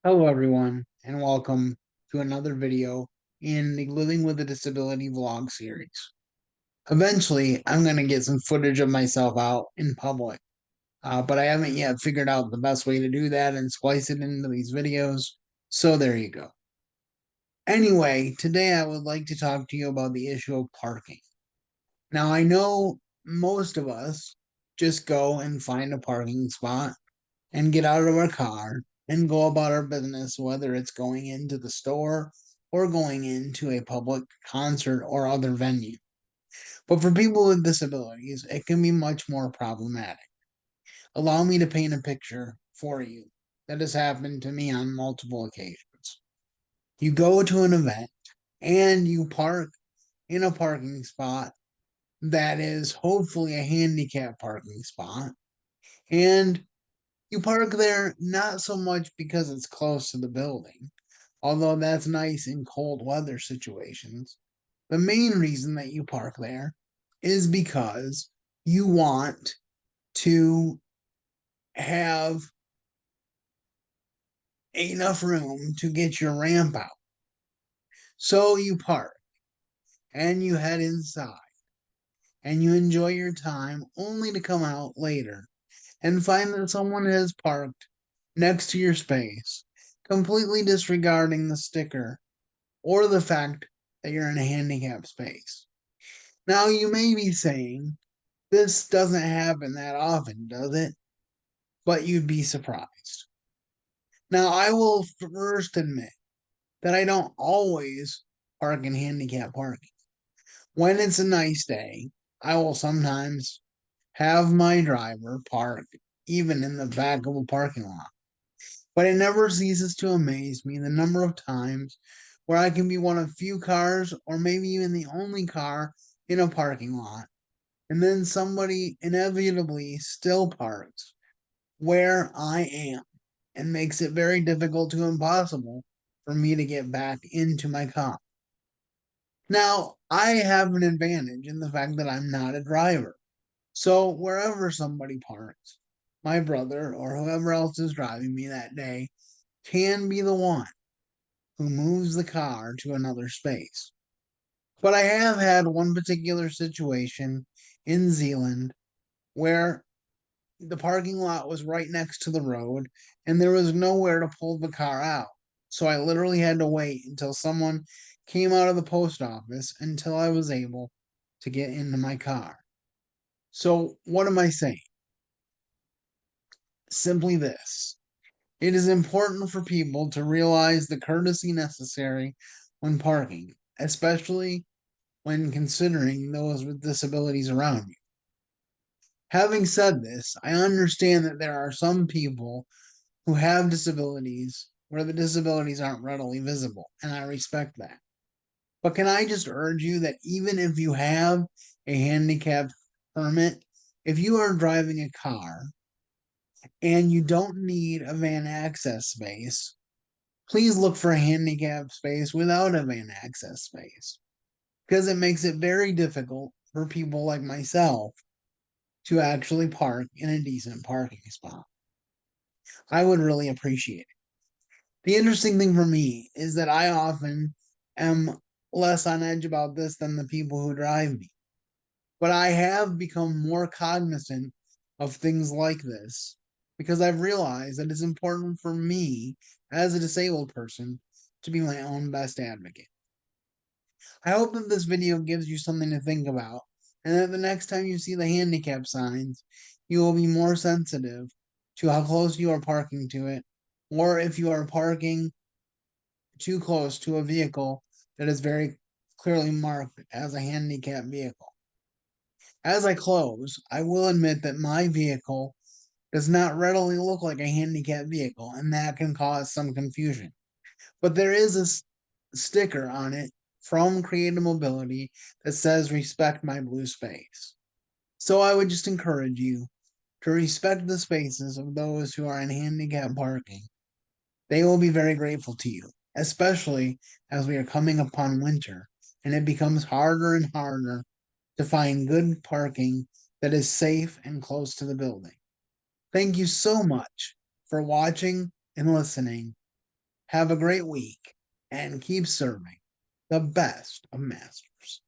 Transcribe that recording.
Hello, everyone, and welcome to another video in the Living with a Disability vlog series. Eventually, I'm going to get some footage of myself out in public, but I haven't yet figured out the best way to do that and splice it into these videos, so there you go. Anyway, today I would like to talk to you about the issue of parking. Now, I know most of us just go and find a parking spot and get out of our car and go about our business, whether it's going into the store or going into a public concert or other venue. But for people with disabilities, it can be much more problematic. Allow me to paint a picture for you that has happened to me on multiple occasions. You go to an event and you park in a parking spot that is hopefully a handicap parking spot, and you park there not so much because it's close to the building, although that's nice in cold weather situations. The main reason that you park there is because you want to have enough room to get your ramp out. So you park and you head inside and you enjoy your time only to come out later and find that someone has parked next to your space, completely disregarding the sticker or the fact that you're in a handicapped space. Now, you may be saying, this doesn't happen that often, does it? But you'd be surprised. Now, I will first admit that I don't always park in handicap parking. When it's a nice day, I will sometimes have my driver park even in the back of a parking lot. But it never ceases to amaze me the number of times where I can be one of few cars or maybe even the only car in a parking lot, and then somebody inevitably still parks where I am and makes it very difficult to impossible for me to get back into my car. Now, I have an advantage in the fact that I'm not a driver. So wherever somebody parks, my brother or whoever else is driving me that day can be the one who moves the car to another space. But I have had one particular situation in Zealand where the parking lot was right next to the road and there was nowhere to pull the car out. So I literally had to wait until someone came out of the post office until I was able to get into my car. So, what am I saying? Simply this: it is important for people to realize the courtesy necessary when parking, especially when considering those with disabilities around you. Having said this, I understand that there are some people who have disabilities where the disabilities aren't readily visible, and I respect that. But can I just urge you that even if you have a handicap permit, if you are driving a car and you don't need a van access space, please look for a handicap space without a van access space, because it makes it very difficult for people like myself to actually park in a decent parking spot. I would really appreciate it. The interesting thing for me is that I often am less on edge about this than the people who drive me. But I have become more cognizant of things like this because I've realized that it's important for me as a disabled person to be my own best advocate. I hope that this video gives you something to think about and that the next time you see the handicap signs, you will be more sensitive to how close you are parking to it, or if you are parking too close to a vehicle that is very clearly marked as a handicap vehicle. As I close, I will admit that my vehicle does not readily look like a handicap vehicle, and that can cause some confusion. But there is a sticker on it from Creative Mobility that says respect my blue space. So I would just encourage you to respect the spaces of those who are in handicap parking. They will be very grateful to you, especially as we are coming upon winter and it becomes harder and harder to find good parking that is safe and close to the building. Thank you so much for watching and listening. Have a great week and keep serving the best of masters.